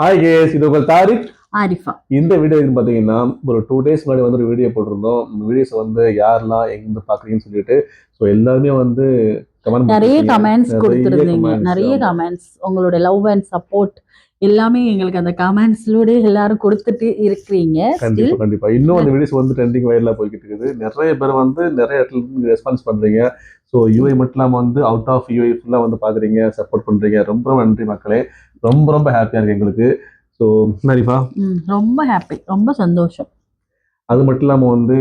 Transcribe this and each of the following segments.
Hi guys, இது உங்கள் தாரிக் ஆரிஃபா. இந்த வீடியோ இது பார்த்தீங்கன்னா ஒரு 2 days முன்னாடி வந்து ஒரு வீடியோ போட்டிருந்தோம். வீடியோஸ் வந்து யாரெல்லாம் எங்க பார்க்குறீங்கன்னு சொல்லிட்டு. ஸோ எல்லாருமே வந்து நிறைய கமெண்ட்ஸ் கொடுத்துருந்தீங்க. கமெண்ட்ஸ். நிறைய கமெண்ட்ஸ் உங்களோட லவ் அண்ட் சப்போர்ட் எல்லாமே எங்களுக்கு அந்த கமெண்ட்ஸ்லோட எல்லாரும் கொடுத்துட்டு இருக்கிறீங்க. கண்டிப்பா கண்டிப்பா. இன்னும் அந்த வீடியோஸ் வந்து ட்ரெண்டிங் வைரலா போய்கிட்டு இருக்குது. நிறைய பேர் வந்து நிறைய இடத்துல இருந்து ரெஸ்பான்ஸ் பண்றீங்க. ஸோ யூஐ மட்டும் இல்லாமல் வந்து அவுட் ஆஃப் யூஐ ஃபுல்லாக வந்து பார்க்குறீங்க, சப்போர்ட் பண்ணுறீங்க. ரொம்ப ரொம்ப நன்றி மக்களே. ரொம்ப ரொம்ப ஹாப்பியாக இருக்கு எங்களுக்கு. ஸோ நரிஃபா ரொம்ப ஹாப்பி, ரொம்ப சந்தோஷம். அது மட்டும் இல்லாமல் வந்து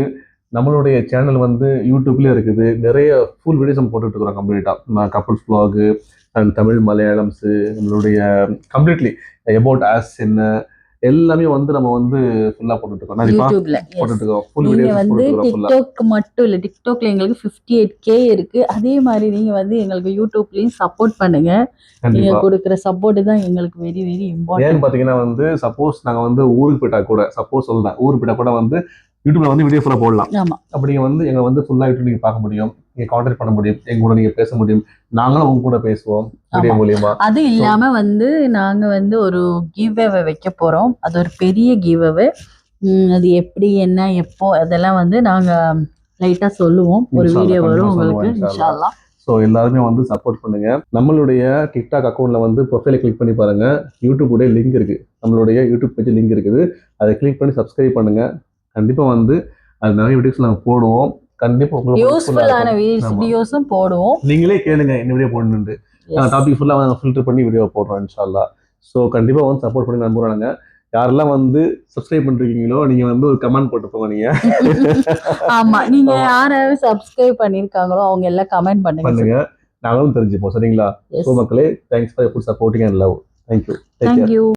நம்மளுடைய சேனல் வந்து யூடியூப்லேயே இருக்குது. நிறைய ஃபுல் வீடியோஸ் நம்ம போட்டுட்டு இருக்கிறோம் கம்ப்ளீட்டாக. கப்புள்ஸ் வ்ளாகு அண்ட் தமிழ் மலையாளம்ஸு நம்மளுடைய கம்ப்ளீட்லி அபவுட் ஆஸ் என்ன எல்லாமே வந்து நம்ம வந்து ஃபுல்லாக போட்டுட்டு யூடியூப்ல இருக்கோம். ஃபுல் நீங்க வீடியோஸ் வந்து டிக்டாக் மட்டும் இல்லை, டிக்டாக்ல எங்களுக்கு 58K இருக்கு. அதே மாதிரி நீங்க வந்து எங்களுக்கு யூடியூப்லயும் சப்போர்ட் பண்ணுங்க. நீங்க கொடுக்குற சப்போர்ட் தான் எங்களுக்கு வெரி வெரி இம்பார்ட்டன்ட். ஏன்னு பார்த்தீங்கன்னா வந்து சப்போஸ் நாங்கள் வந்து ஊருக்கு போயிட்டா கூட, சப்போஸ் சொல்லுறேன், ஊருக்கு போயிட்டா கூட வந்து யூடியூப்ல வந்து வீடியோ ஃபுல்லாக போடலாம். ஆமா, அப்படி வந்து எங்களை வந்து ஃபுல்லாக யூடியூப் நீங்கள் பார்க்க முடியும், நீங்கள் கான்டாக்ட் பண்ண முடியும், எங்க கூட நீங்கள் பேச முடியும், நாங்களும் உங்க கூட பேசுவோம் வீடியோ மூலியமா. அது இல்லாம வந்து நாங்க வந்து ஒரு கிவ் அவே வைக்க போறோம். அது ஒரு பெரிய கிவ் அவே. அது எப்படி என்ன எப்போ அதெல்லாம் வந்து நாங்க லைட்டா சொல்லுவோம். ஒரு வீடியோ வரும் உங்களுக்கு இன்ஷா அல்லாஹ். ஸோ எல்லாருமே வந்து சப்போர்ட் பண்ணுங்க. நம்மளுடைய டிக்டாக் அக்கௌண்ட்ல வந்து ப்ரொஃபைலை கிளிக் பண்ணி பாருங்க. யூடியூபுடைய லிங்க் இருக்கு, நம்மளுடைய யூடியூப் பேஜ் லிங்க் இருக்குது. அதை கிளிக் பண்ணி சப்ஸ்கிரைப் பண்ணுங்க. கண்டிப்பா வந்து அது நிறைய வீடியோஸ் நாங்கள் போடுவோம். கண்டிப்பா உங்களுக்கு யூஸ்ஃபுல்லான வீடியோஸும் போடுவோம். நீங்களே கேளுங்க என்ன வீடியோ போடணும்னு. டாபிக் ஃபுல்லாக ஃபில்டர் பண்ணி வீடியோ போடுறோம் இன்ஷா அல்லாஹ். ஸோ கண்டிப்பா வந்து சப்போர்ட் பண்ணி நம்புறாங்க. யாரெல்லாம் வந்து சப்ஸ்கிரைப் பண்றீங்களோ நீங்க வந்து ஒரு கமெண்ட் போட்டு போங்க. நீங்க ஆமா, நீங்க யாராவது சப்ஸ்கிரைப் பண்ணிருக்காங்களோ அவங்க எல்லாம் கமெண்ட் பண்ணுங்க. நாங்களும் தெரிஞ்சுப்போம். சரிங்களா? ஸோ மக்களே, thanks for your supporting and love. Thank you.